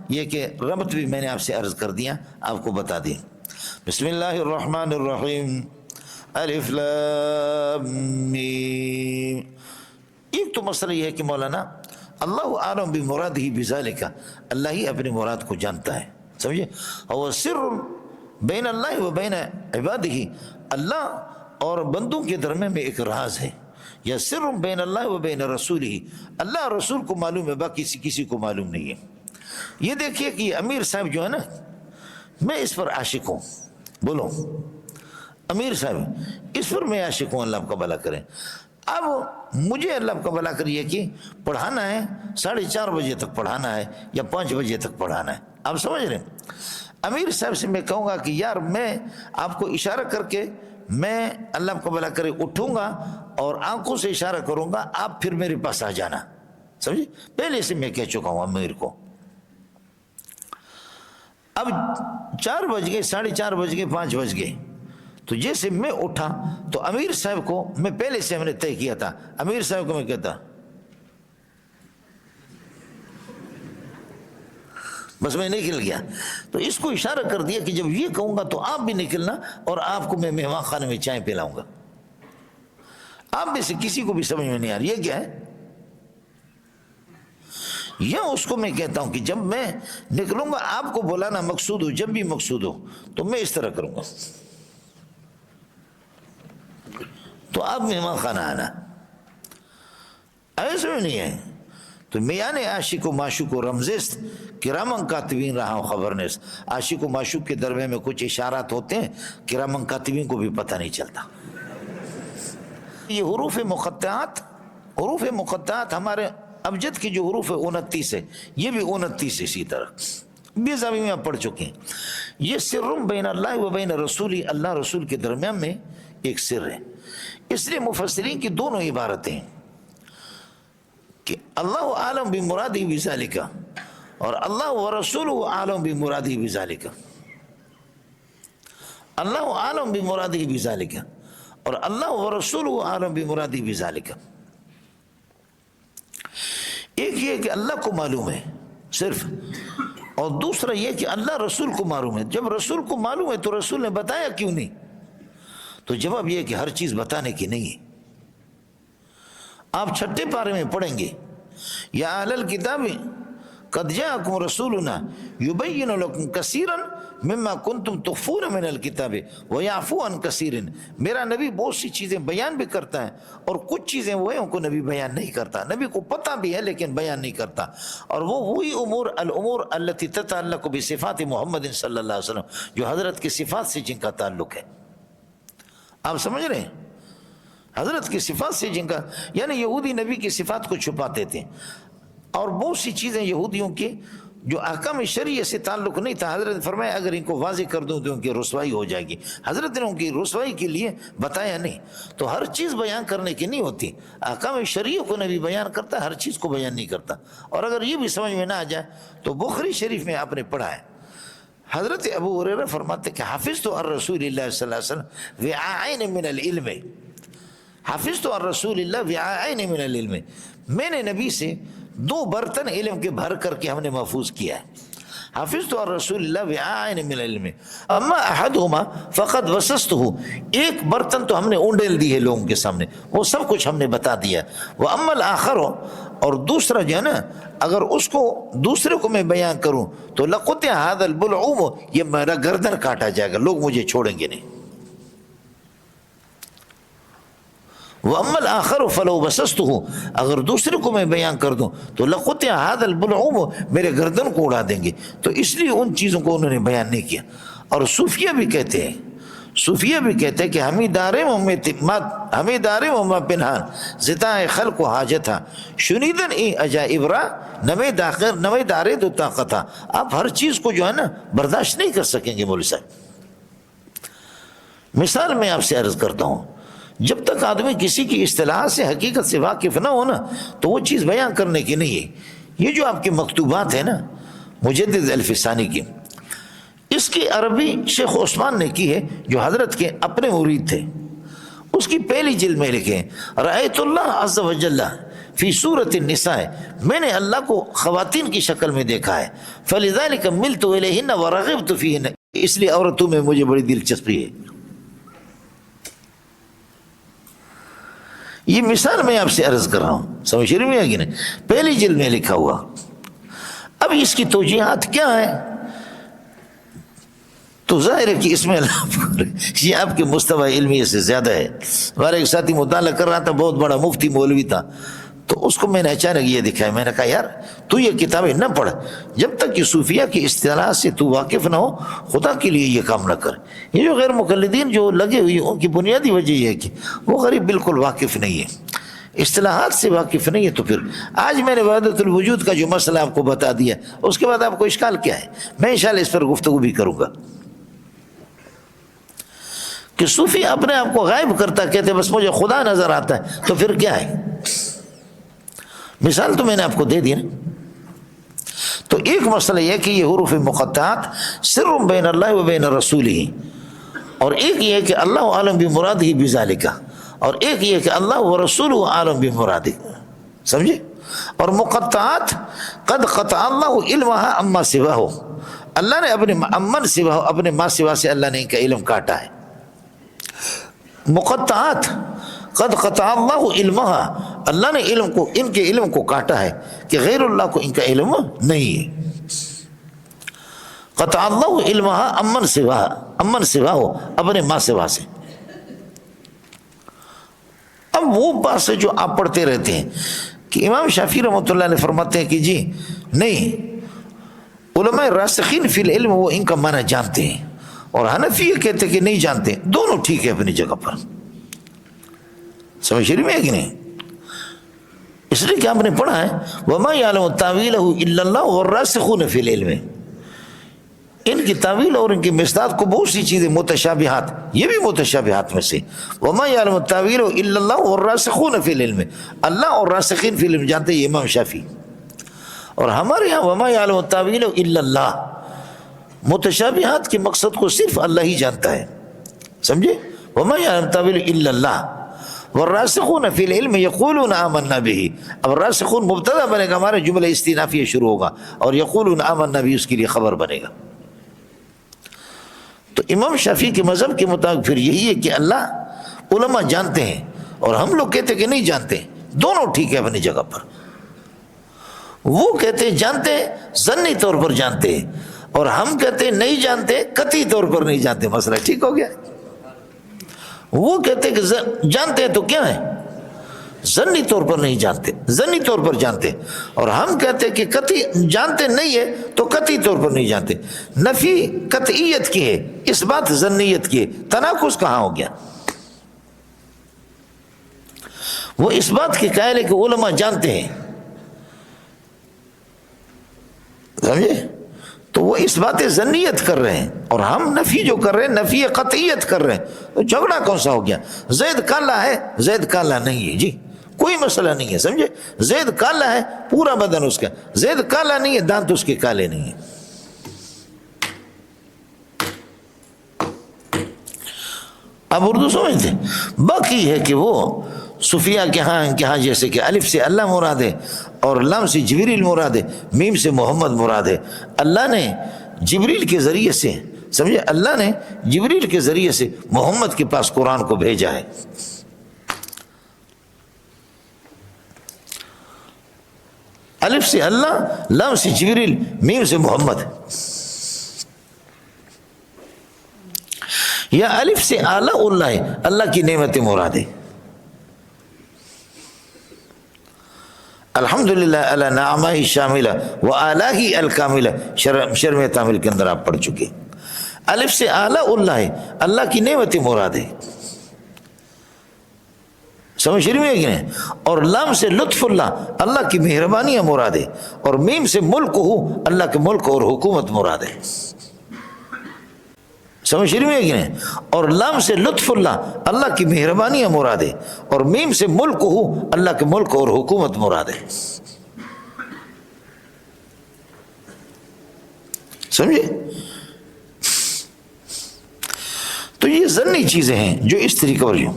یہ کہ ربط بھی میں نے آپ سے عرض کر دیا، آپ کو بتا دیا۔ بسم اللہ الرحمن الرحیم، الف لام میم۔ ایک تو مسئلہ یہ ہے کہ مولانا اللہ اعلم بمرادہ بذالک، اللہ ہی اپنی مراد کو جانتا ہے، سمجھے؟ اور سر بین اللہ و بین عبادہ، اللہ اور بندوں کے درمیان میں ایک راز ہے، یا سر بین اللہ و بین رسولہ، اللہ اور رسول کو معلوم ہے، باقی کسی کو معلوم نہیں ہے۔ یہ دیکھیے کہ امیر صاحب جو ہے نا، میں اس پر عاشق ہوں، بولو امیر صاحب اس پر میں عاشق ہوں، اللہ آپ کا بھلا کرے۔ اب مجھے اللہ آپ کا بھلا کریے کہ پڑھانا ہے 4:30 بجے تک پڑھانا ہے یا 5 بجے تک پڑھانا ہے، آپ سمجھ رہے ہیں؟ امیر صاحب سے میں کہوں گا کہ یار میں آپ کو اشارہ کر کے میں اللہ آپ کو بھلا کرے اٹھوں گا اور آنکھوں سے اشارہ کروں گا، آپ پھر میرے پاس آ جانا، سمجھے؟ پہلے سے میں کہہ چکا ہوں امیر کو۔ اب 4 بج گئے، 4:30 بج گئے، 5 بج گئے، تو جیسے میں اٹھا تو امیر صاحب کو میں پہلے سے ہم نے طے کیا تھا، امیر صاحب کو میں کہتا بس میں نکل گیا، تو اس کو اشارہ کر دیا کہ جب یہ کہوں گا تو آپ بھی نکلنا، اور آپ کو میں مہمان خانے میں چائے پلاؤں گا۔ آپ میں سے کسی کو بھی سمجھ میں نہیں آ رہی یہ کیا ہے؟ یا اس کو میں کہتا ہوں کہ جب میں نکلوں گا آپ کو بلانا مقصود ہو، جب بھی مقصود ہو تو میں اس طرح کروں گا، تو آپ مہمان خانہ آنا، ایسے میں نہیں ہے۔ تو میان عاشق و معشوق و رمزست کرامن کاتبین رہا ہوں خبر نیست، عاشق و معشوق کے درمیان میں کچھ اشارات ہوتے ہیں، کرامن کاتبین کو بھی پتہ نہیں چلتا۔ یہ حروف مقطعات ہمارے ابجد کی جو حروف 29 ہے، یہ بھی 29 اسی طرح بیزابی میں آپ پڑھ چکے ہیں۔ یہ سر بین اللہ و بین رسولی، اللہ رسول کے درمیان میں ایک سر ہے، اس لیے مفسرین کی دونوں عبارتیں ہیں کہ اللہ عالم بمرادہ بذالک اور اللہ ورسولہ عالم بمرادہ بذالک، اللہ عالم بمرادہ بذالک اور اللہ ورسولہ عالم بمرادہ بذالک۔ ایک یہ کہ اللہ کو معلوم ہے صرف، اور دوسرا یہ کہ اللہ رسول کو معلوم ہے۔ جب رسول کو معلوم ہے تو رسول نے بتایا کیوں نہیں؟ تو جواب یہ ہے کہ ہر چیز بتانے کی نہیں ہے۔ آپ 6 پارے میں پڑھیں گے، یا اہل الکتاب قد جاءکم رسولنا یبین لکم کثیرا مما کنتم تخفون من الکتاب ویعفو عن کثیر، میرا نبی بہت سی چیزیں بیان بھی کرتا ہے اور کچھ چیزیں وہ ہیں ان کو نبی بیان نہیں کرتا، نبی کو پتہ بھی ہے لیکن بیان نہیں کرتا، اور وہ وہی الامور التي تتعلق بصفات محمد صلی اللہ علیہ وسلم، جو حضرت کی صفات سے جن کا تعلق ہے۔ آپ سمجھ رہے ہیں؟ حضرت کی صفات سے جن کا، یعنی یہودی نبی کی صفات کو چھپاتے تھے، اور بہت سی چیزیں یہودیوں کی جو احکام شریعہ سے تعلق نہیں تھا، حضرت نے فرمایا اگر ان کو واضح کر دوں تو ان کی رسوائی ہو جائے گی، حضرت نے ان کی رسوائی کے لیے بتایا نہیں۔ تو ہر چیز بیان کرنے کی نہیں ہوتی، احکام شریعہ کو نبی بیان کرتا ہے، ہر چیز کو بیان نہیں کرتا۔ اور اگر یہ بھی سمجھ میں نہ آ جائے تو بخاری شریف میں آپ نے پڑھا ہے، حضرت ابو ہریرہ فرماتے کہ حفظت عن رسول اللہ صلی اللہ علیہ وسلم وعاءین من العلم، حفظت عن رسول اللہ وعاءین من العلم، میں نے نبی سے 2 برتن علم کے بھر کر کے ہم نے محفوظ کیا ہے۔ حفظت عن رسول اللہ وعاءین من العلم اما احدہما فقد وسستہ، ایک برتن تو ہم نے اونڈیل دی ہے لوگوں کے سامنے، وہ سب کچھ ہم نے بتا دیا، واما الاخر، اور دوسرا جو ہے نا اگر اس کو دوسرے کو میں بیان کروں تو لقطع هذا البلعوم، یہ میرا گردن کاٹا جائے گا، لوگ مجھے چھوڑیں گے نہیں۔ وَأَمَّا الْآخَرُ فَلَوْ بَسَسْتُهُ، اگر دوسرے کو میں بیان کر دوں تو لَقُطِعَ هَذَا الْبُلْعُومُ، میرے گردن کو اڑا دیں گے، تو اس لیے ان چیزوں کو انہوں نے بیان نہیں کیا۔ اور صوفیہ بھی کہتے ہیں، کہ ہمیں دارے وما پنہان زتاء خلق و حاجتہ شنیدن ای عجائب را نمے دارے دو طاقتہ۔ آپ ہر چیز کو جو ہے نا برداشت نہیں کر سکیں گے مولوی صاحب۔ مثال میں آپ سے عرض کرتا ہوں، جب تک آدمی کسی کی اصطلاح سے حقیقت سے واقف نہ ہو نا تو وہ چیز بیان کرنے کی نہیں ہے۔ یہ جو آپ کے مکتوبات ہیں نا مجدد الفسانی کی، اس کی عربی شیخ عثمان نے کی ہے جو حضرت کے اپنے مرید تھے، اس کی پہلی جلد میں لکھے رأیت اللہ عز و جل فی صورت النساء، میں نے اللہ کو خواتین کی شکل میں دیکھا ہے، فلذلک ملت الیہن ورغبت فیہن، اس لیے عورتوں میں مجھے بڑی دلچسپی ہے۔ یہ مثال میں آپ سے عرض کر رہا ہوں، سمجھ رہے ہیں کہ نہیں؟ پہلی جلد میں لکھا ہوا۔ اب اس کی توجیحات کیا ہیں؟ تو ظاہر ہے کہ اس میں یہ آپ کے مستوی علمی سے زیادہ ہے۔ ہمارا ایک ساتھی مطالعہ کر رہا تھا، بہت بڑا مفتی مولوی تھا، تو اس کو میں نے اچانک یہ دکھایا، میں نے کہا یار تو یہ کتابیں نہ پڑھ جب تک کہ صوفیہ کی اصطلاح سے تو واقف نہ ہو، خدا کے لیے یہ کام نہ کر۔ یہ جو غیر مقلدین جو لگے ہوئی ان کی بنیادی وجہ یہ ہے کہ وہ غریب بالکل واقف نہیں ہے، اصطلاحات سے واقف نہیں ہے۔ تو پھر آج میں نے وحدت الوجود کا جو مسئلہ آپ کو بتا دیا، اس کے بعد آپ کو اشکال کیا ہے؟ میں انشاءاللہ اس پر گفتگو بھی کروں گا کہ صوفی اپنے آپ کو غائب کرتا، کہتے بس مجھے خدا نظر آتا ہے، تو پھر کیا ہے؟ مثال تو میں نے آپ کو دے دی نا۔ تو ایک مسئلہ یہ کہ یہ حروف مقطعات سر بین اللہ و بین رسولہ، اور ایک یہ کہ اللہ عالم بمرادہ بذالک، اور ایک یہ کہ اللہ و رسولہ عالم بمرادہ، سمجھے؟ اور مقطعات قد قطع اللہ علمها اما سواہ، اللہ نے اپنے امن سوا، اپنے ما سوا سے اللہ نے ان کا علم کاٹا ہے۔ مقطعات قد قطع اللہ علمها، اللہ نے علم کو، ان کے علم کو کاٹا ہے کہ غیر اللہ کو ان کا علم نہیں ہے۔ قطع اللہ علمها امن سوا، امن سوا ہو، اپنے ما سوا سے۔ اب وہ بات سے جو آپ پڑھتے رہتے ہیں کہ امام شافعی رحمۃ اللہ علیہ فرماتے ہیں کہ جی نہیں، علماء راسخین فی العلم وہ ان کا معنی جانتے ہیں، اور حنفی یہ کہتے کہ نہیں جانتے، دونوں ٹھیک ہے اپنی جگہ پر، سمجھ رہی میں ہے کہ نہیں؟ اس لیے کہ آپ نے پڑھا ہے وَمَا يَعْلَمُ تَأْوِيلَهُ إِلَّا اللَّهُ وَالرَّاسِخُونَ فِي الْعِلْمِ، ان کی تعویل اور ان کی مصداق کو بہت سی چیزیں متشابہات، یہ بھی متشابہات میں سے، وَمَا يَعْلَمُ تَأْوِيلَهُ إِلَّا اللَّهُ وَالرَّاسِخُونَ فِي الْعِلْمِ، اللہ اور راسخین فی العلم جانتے ہیں، یہ امام شافعی۔ اور ہمارے یہاں وَمَا يَعْلَمُ تَأْوِيلَهُ إِلَّا اللَّهُ، متشابہات کے مقصد کو صرف اللہ ہی جانتا ہے، سمجھے؟ وَمَا يَعْلَمُ تَأْوِيلَهُ إِلَّا اللَّهُ والراسخون فی العلم یقولون آمنا به، اب راسخون مبتدا بنے گا، ہمارا جملہ استئنافیہ شروع ہوگا، اور یقولون آمنا به اس کے لیے خبر بنے گا۔ تو امام شافعی کے مذہب کے مطابق پھر یہی ہے کہ اللہ علماء جانتے ہیں، اور ہم لوگ کہتے کہ نہیں جانتے، دونوں ٹھیک ہے اپنی جگہ پر۔ وہ کہتے ہیں جانتے ہیں، ظنی طور پر جانتے ہیں، اور ہم کہتے ہیں نہیں جانتے، قطعی طور پر نہیں جانتے۔ مسئلہ ٹھیک ہو گیا؟ وہ کہتے ہیں کہ جانتے ہیں تو کیا ہے، ظنی طور پر نہیں جانتے، ظنی طور پر جانتے، اور ہم کہتے ہیں کہ قطعی جانتے نہیں ہے تو قطعی طور پر نہیں جانتے۔ نفی قطعیت کی ہے، اس بات ظنیت کی ہے، تناقض کہاں ہو گیا؟ وہ اس بات کی قائل ہے کہ علماء جانتے ہیں، سمجھے؟ تو وہ اس بات ظنیت کر رہے ہیں، اور ہم نفی جو کر رہے ہیں نفی قطعیت کر رہے ہیں، تو جھگڑا کون سا ہو گیا؟ زید کالا ہے، زید کالا نہیں ہے، جی کوئی مسئلہ نہیں ہے، سمجھے؟ زید کالا ہے، پورا بدن اس کا، زید کالا نہیں ہے، دانت اس کے کالے نہیں ہیں۔ اب اردو سمجھتے ہیں؟ باقی ہے کہ وہ صوفیہ کے ہاں جیسے کہ الف سے اللہ مراد ہے، اور لام سے جبریل مراد ہے، میم سے محمد مراد ہے۔ اللہ نے جبریل کے ذریعے سے، سمجھے، اللہ نے جبریل کے ذریعے سے محمد کے پاس قرآن کو بھیجا ہے۔ الف سے اللہ، لام سے جبریل، میم سے محمد، یا الف سے اعلیٰ اللہ ہے، اللہ کی نعمت مراد ہے۔ الحمدللہ علی نعمہ شاملہ و آلہ الکاملہ، شرم تعمیل کے اندر آپ پڑھ چکے۔ الف سے اعلیٰ اللہ ہے، اللہ کی نعمت مراد ہے، سمجھ رہی ہے کہ نہیں؟ اور لام سے لطف اللہ، اللہ کی مہربانیاں مراد ہے، اور میم سے ملک ہو، اللہ کے ملک اور حکومت مراد ہے، سمجھ رہی ہے کہ نہیں؟ اور لام سے لطف اللہ، اللہ کی مہربانیاں مراد ہے، اور میم سے ملک ہو، اللہ کے ملک اور حکومت مراد ہے، سمجھے؟ تو یہ ظنی چیزیں ہیں جو اس طریقے پر یوں،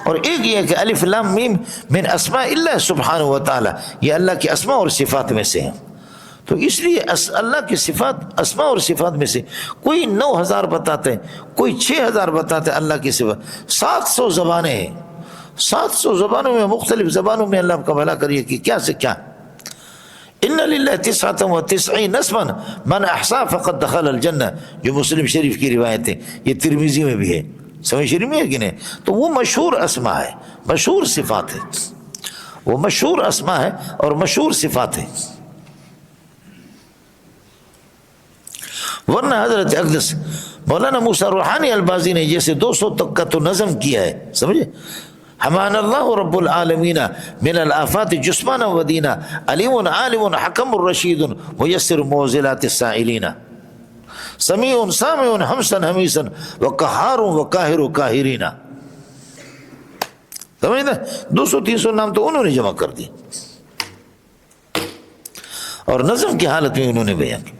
اور ایک یہ کہ الف لام میم من اسماء اللہ سبحانہ و تعالی، یہ اللہ کی اسماء اور صفات میں سے ہیں. تو اس لیے اللہ کی صفات، اسماء اور صفات میں سے کوئی 9000 بتاتے ہیں، کوئی 6000 بتاتے ہیں اللہ کی صفات. 700 زبانیں ہیں، 700 زبانوں میں، مختلف زبانوں میں اللہ کا بھلا کریے کہ کیا سے کیا. ان للہ 99 اسما من احصا فقد دخل الجنہ، جو مسلم شریف کی روایت ہے، یہ ترمذی میں بھی ہے، سمجھ شریف میں ہے کہ نہیں. تو وہ مشہور اسماء ہے، مشہور صفات ہے، وہ مشہور اسماء ہے اور مشہور صفات ہے. ورنہ حضرت اقدس مولانا موسیٰ روحانی البازی نے جیسے 200 تک کا تو نظم کیا ہے، سمجھے. حمان اللہ رب العالمین من الآفات جسمانا و دینا، علیم عالم حکم الرشید میسر موزلات السائلین، سمیع سامع حمسا حمیسا و قہار و قاہر و قاہرین. سمجھنا 200-300 نام تو انہوں نے جمع کر دی اور نظم کی حالت میں انہوں نے بیان کیا.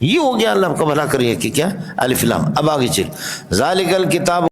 یہ ہو گیا، اللہ کا بھلا کریے کہ کیا الف لام. اب آگے چل، ذالک الکتاب